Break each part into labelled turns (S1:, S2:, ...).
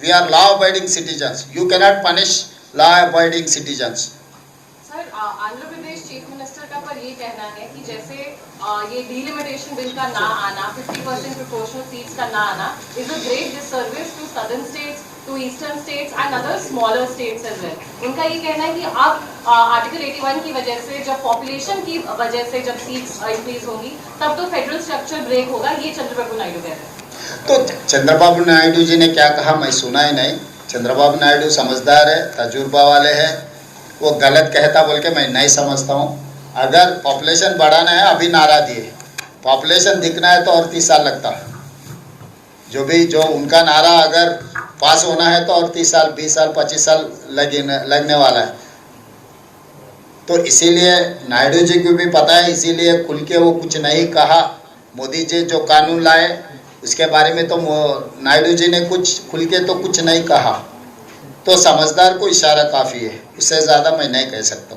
S1: We are law-abiding citizens. You cannot punish law-abiding citizens.
S2: Sir, Andhra Pradesh chief minister का पर ये कहना है कि जैसे ये डिलिमिटेशन बिल का ना आना, 50% प्रोपोर्शनल सीट्स का ना आना is a great disservice to southern states, to eastern states and other smaller states as well. उनका ये कहना है कि अब आर्टिकल 81 की वजह से, जब पॉपुलेशन की वजह से जब सीट्स इंक्रीज होंगी, तब तो फेडरल स्ट्रक्चर ब्रेक होगा। ये चंद्रबाबू नायडू कहते हैं।
S1: तो चंद्रबाबू नायडू जी ने क्या कहा मैं सुना ही नहीं। चंद्रबाबू नायडू समझदार है, तजुर्बा वाले हैं, वो गलत कहता बोल के मैं नहीं समझता हूँ। अगर पॉपुलेशन बढ़ाना है, अभी नारा दिए, पॉपुलेशन दिखना है तो और 30 साल लगता। जो उनका नारा अगर पास होना है तो और 30 साल, 20 साल, 25 साल लगने वाला है। तो इसीलिए नायडू जी को भी पता है, इसीलिए खुल के वो कुछ नहीं कहा। मोदी जी जो कानून लाए उसके बारे में तो नायडू जी ने कुछ खुल के तो कुछ नहीं कहा। तो समझदार को इशारा काफ़ी है, उससे ज़्यादा मैं नहीं कह सकता।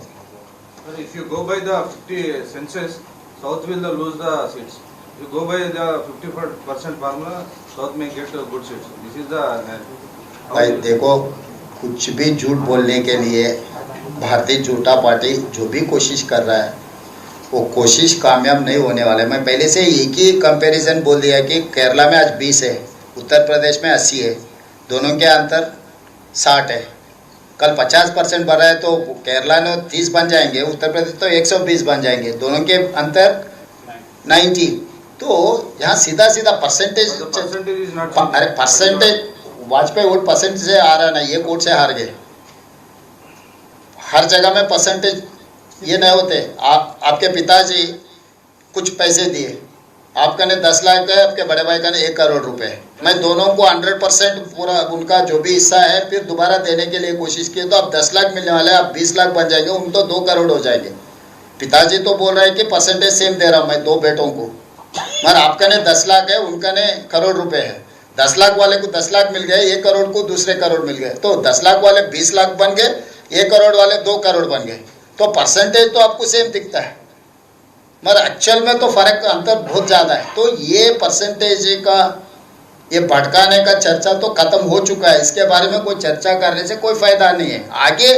S3: If you go by the 50 census, South will lose the seats. If you go by the 50% formula, South may get good seats. This is the.
S1: भाई देखो, कुछ भी झूठ बोलने के लिए भारतीय जनता पार्टी जो भी कोशिश कर रहा है वो कोशिश कामयाब नहीं होने वाला है। मैं पहले से एक ही कंपैरिजन बोल दिया कि केरला में आज 20 है, उत्तर प्रदेश में 80 है, दोनों के अंतर 60 है। कल 50% बढ़ रहा है तो केरला में 30 बन जाएंगे, उत्तर प्रदेश तो 120 बन जाएंगे, दोनों के अंतर 90। तो यहाँ सीधा सीधा परसेंटेज, अरे परसेंटेज वाजपेयी वोट परसेंटेज से आ रहा ना, ये वोट से हार गए। हर जगह में परसेंटेज ये नहीं होते। आपके पिताजी कुछ पैसे दिए, आपका ने 10 लाख है, आपके बड़े भाई का ने 1 करोड़ रुपए। मैं दोनों को 100% पूरा उनका जो भी हिस्सा है फिर दोबारा देने के लिए कोशिश की, तो अब 10 लाख मिलने वाले हैं, आप 20 लाख बन जाएंगे, उन तो 2 करोड़ हो जाएंगे। पिताजी तो बोल रहे हैं कि परसेंटेज सेम दे रहा हूँ मैं 2 बेटों को, मगर आपका ने 10 लाख है, उनका ने करोड़ रुपए है। 10 लाख वाले को 10 लाख मिल गए, 1 करोड़ को दूसरे करोड़ मिल गए, तो 10 लाख वाले 20 लाख बन गए, 1 करोड़ वाले 2 करोड़ बन गए। तो परसेंटेज तो आपको सेम दिखता है, मगर एक्चुअल में तो फर्क अंतर बहुत ज़्यादा है। तो ये परसेंटेज का ये भटकाने का चर्चा तो खत्म हो चुका है, इसके बारे में कोई चर्चा करने से कोई फायदा नहीं है। आगे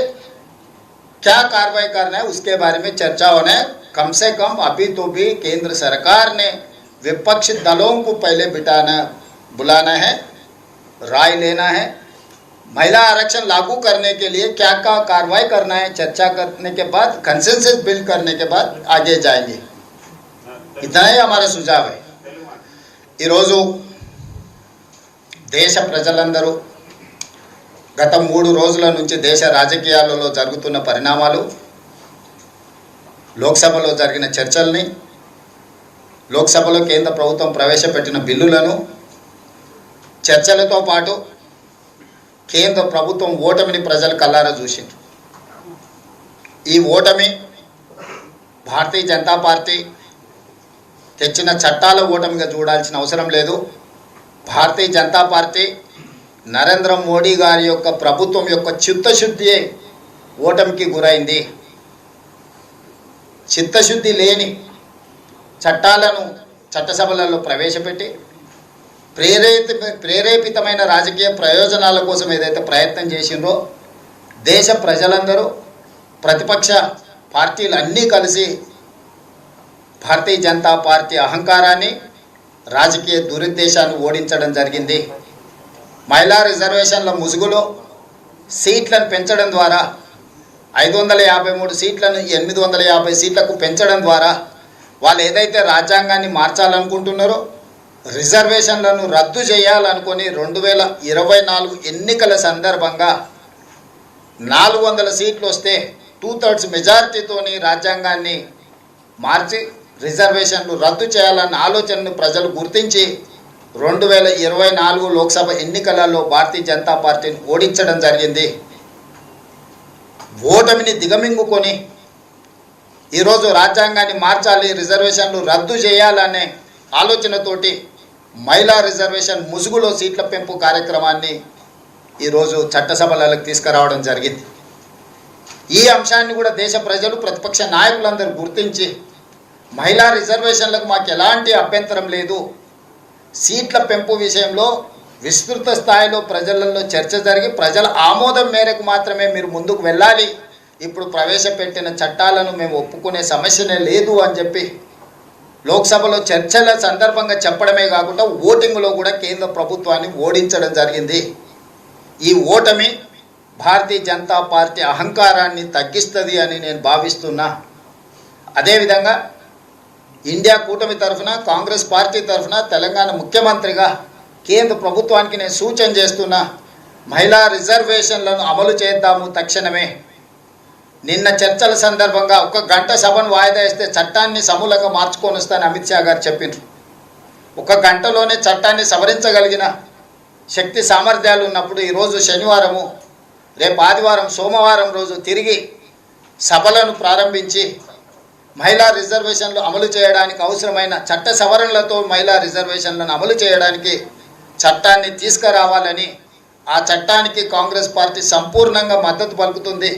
S1: क्या कार्रवाई करना है उसके बारे में चर्चा होना है। कम से कम अभी तो भी केंद्र सरकार ने विपक्षी दलों को पहले बुलाना है, राय लेना है। महिला आरक्षण लागू करने के लिए क्या क्या कार्रवाई करना है, चर्चा करने के बाद, कंसेंसस बिल्ड करने के बाद आगे जाएंगे। इतना ही हमारा सुझाव है। ఈరోజు దేశ ప్రజలందరూ గత 3 రోజుల నుంచి దేశ రాజకీయాలలో జరుగుతున్న పరిణామాలు, లోక్సభలో జరిగిన చర్చల్ని, లోక్సభలో కేంద్ర ప్రభుత్వం ప్రవేశపెట్టిన బిల్లులను, చర్చలతో పాటు కేంద్ర ప్రభుత్వం ఓటమిని ప్రజలు కల్లారా చూసిండ్రు। ఈ ఓటమి భారతీయ జనతా పార్టీ తెచ్చిన చట్టాల ఓటమిగా చూడాల్సిన అవసరం లేదు। భారతీయ జనతా పార్టీ నరేంద్ర మోడీ గారి యొక్క ప్రభుత్వం యొక్క చిత్తశుద్ధి ఓటమికి గురైంది। చిత్తశుద్ధి లేని చట్టాలను చట్టసభలలో ప్రవేశపెట్టి ప్రేరేపితమైన రాజకీయ ప్రయోజనాల కోసం ఏదైతే ప్రయత్నం చేసిండ్రో, దేశ ప్రజలందరూ, ప్రతిపక్ష పార్టీలు అన్నీ కలిసి భారతీయ జనతా పార్టీ అహంకారాన్ని, రాజకీయ దురుద్దేశాన్ని ఓడించడం జరిగింది। మహిళా రిజర్వేషన్ల ముసుగులో సీట్లను పెంచడం ద్వారా 553 సీట్లను 850 సీట్లకు పెంచడం ద్వారా వాళ్ళు ఏదైతే రాజ్యాంగాన్ని మార్చాలనుకుంటున్నారో, రిజర్వేషన్లను రద్దు చేయాలనుకొని 2024 ఎన్నికల సందర్భంగా 400 సీట్లు వస్తే 2/3 మెజారిటీతోని రాజ్యాంగాన్ని మార్చి రిజర్వేషన్లు రద్దు చేయాలన్న ఆలోచనను ప్రజలు గుర్తించి 2024 లోక్సభ ఎన్నికలలో భారతీయ జనతా పార్టీని ఓడించడం జరిగింది। ఓటమిని దిగమింగుకొని ఈరోజు రాజ్యాంగాన్ని మార్చాలి, రిజర్వేషన్లు రద్దు చేయాలనే ఆలోచనతోటి మహిళా రిజర్వేషన్ ముసుగులో సీట్ల పెంపు కార్యక్రమాన్ని ఈరోజు చట్టసభలకు తీసుకురావడం జరిగింది। ఈ అంశాన్ని కూడా దేశ ప్రజలు, ప్రతిపక్ష నాయకులందరూ గుర్తించి మహిళా రిజర్వేషన్లకు మాకు ఎలాంటి అభ్యంతరం లేదు, సీట్ల పెంపు విషయంలో విస్తృత స్థాయిలో ప్రజలలో చర్చ జరిగి ప్రజల ఆమోదం మేరకు మాత్రమే మీరు ముందుకు వెళ్ళాలి. ఇప్పుడు ప్రవేశపెట్టిన చట్టాలను మేము ఒప్పుకునే సమస్యనే లేదు అని చెప్పి లోక్సభలో చర్చల సందర్భంగా చెప్పడమే కాకుండా ఓటింగ్లో కూడా కేంద్ర ప్రభుత్వాన్ని ఓడించడం జరిగింది. ఈ ఓటమి భారతీయ జనతా పార్టీ అహంకారాన్ని తగ్గిస్తుంది అని నేను భావిస్తున్నా. అదేవిధంగా ఇండియా కూటమి తరఫున కాంగ్రెస్ పార్టీ తరఫున తెలంగాణ ముఖ్యమంత్రిగా కేంద్ర ప్రభుత్వానికి నేను సూచన చేస్తున్నా, మహిళా రిజర్వేషన్లను అమలు చేద్దాము తక్షణమే. నిన్న చర్చల సందర్భంగా 1 గంట సభను వాయిదా వేస్తే చట్టాన్ని సమూలంగా మార్చుకొని వస్తానని అమిత్ షా గారు చెప్పిండ్రు. 1 గంటలోనే చట్టాన్ని సవరించగలిగిన శక్తి సామర్థ్యాలు ఉన్నప్పుడు ఈరోజు శనివారము, రేపు ఆదివారం, సోమవారం రోజు తిరిగి సభలను ప్రారంభించి మహిళా రిజర్వేషన్లు అమలు చేయడానికి అవసరమైన చట్ట సవరణలతో మహిళా రిజర్వేషన్లను అమలు చేయడానికి చట్టాన్ని తీసుకురావాలని, ఆ చట్టానికి కాంగ్రెస్ పార్టీ సంపూర్ణంగా మద్దతు పలుకుతుంది.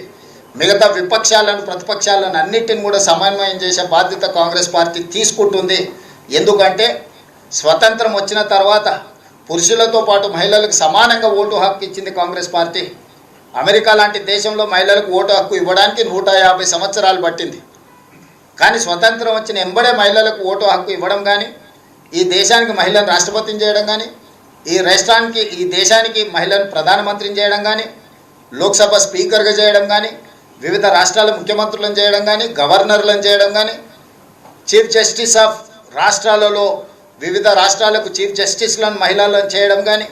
S1: మిగతా విపక్షాలను, ప్రతిపక్షాలను అన్నిటిని కూడా సమన్వయం చేసే బాధ్యత కాంగ్రెస్ పార్టీ తీసుకుంటుంది. ఎందుకంటే స్వతంత్రం వచ్చిన తర్వాత పురుషులతో పాటు మహిళలకు సమానంగా ఓటు హక్కు ఇచ్చింది కాంగ్రెస్ పార్టీ. అమెరికా లాంటి దేశంలో మహిళలకు ఓటు హక్కు ఇవ్వడానికి 150 సంవత్సరాలు పట్టింది. కానీ స్వతంత్రం వచ్చిన ఎంబడే మహిళలకు ఓటు హక్కు ఇవ్వడం కానీ, ఈ దేశానికి మహిళను రాష్ట్రపతిని చేయడం కానీ, ఈ దేశానికి మహిళను ప్రధానమంత్రిని చేయడం కానీ, లోక్సభ స్పీకర్గా చేయడం కానీ, వివిధ రాష్ట్రాల ముఖ్యమంత్రులను చేయడం కానీ, గవర్నర్లను చేయడం కానీ, చీఫ్ జస్టిస్ ఆఫ్ రాష్ట్రాలలో వివిధ రాష్ట్రాలకు చీఫ్ జస్టిస్లను మహిళలను చేయడం కానీ,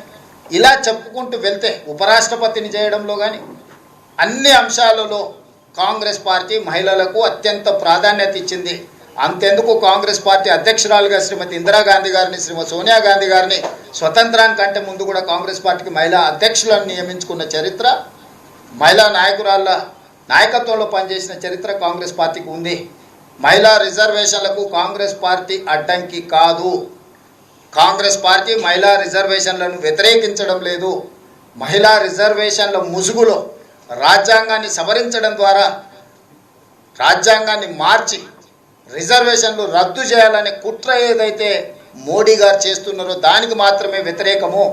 S1: ఇలా చెప్పుకుంటూ వెళ్తే ఉపరాష్ట్రపతిని చేయడంలో కానీ అన్ని అంశాలలో కాంగ్రెస్ పార్టీ మహిళలకు అత్యంత ప్రాధాన్యత ఇచ్చింది. అంతెందుకు కాంగ్రెస్ పార్టీ అధ్యక్షురాలుగా శ్రీమతి ఇందిరాగాంధీ గారిని, శ్రీమతి సోనియా గాంధీ గారిని స్వతంత్రానికంటే ముందు కూడా కాంగ్రెస్ పార్టీకి మహిళా అధ్యక్షులను నియమించుకున్న చరిత్ర, మహిళా నాయకురాళ్ళ నాయకత్వంలో పనిచేసిన చరిత్ర కాంగ్రెస్ పార్టీకి ఉంది. మహిళా రిజర్వేషన్లకు కాంగ్రెస్ పార్టీ అడ్డంకి కాదు. కాంగ్రెస్ పార్టీ మహిళా రిజర్వేషన్లను వ్యతిరేకించడం లేదు. మహిళా రిజర్వేషన్ల ముసుగులో రాజ్యాంగాన్ని సవరించడం ద్వారా, రాజ్యాంగాన్ని మార్చి రిజర్వేషన్లు రద్దు చేయాలనే కుట్ర ఏదైతే మోడీ గారు చేస్తున్నారో దానికి మాత్రమే వ్యతిరేకము.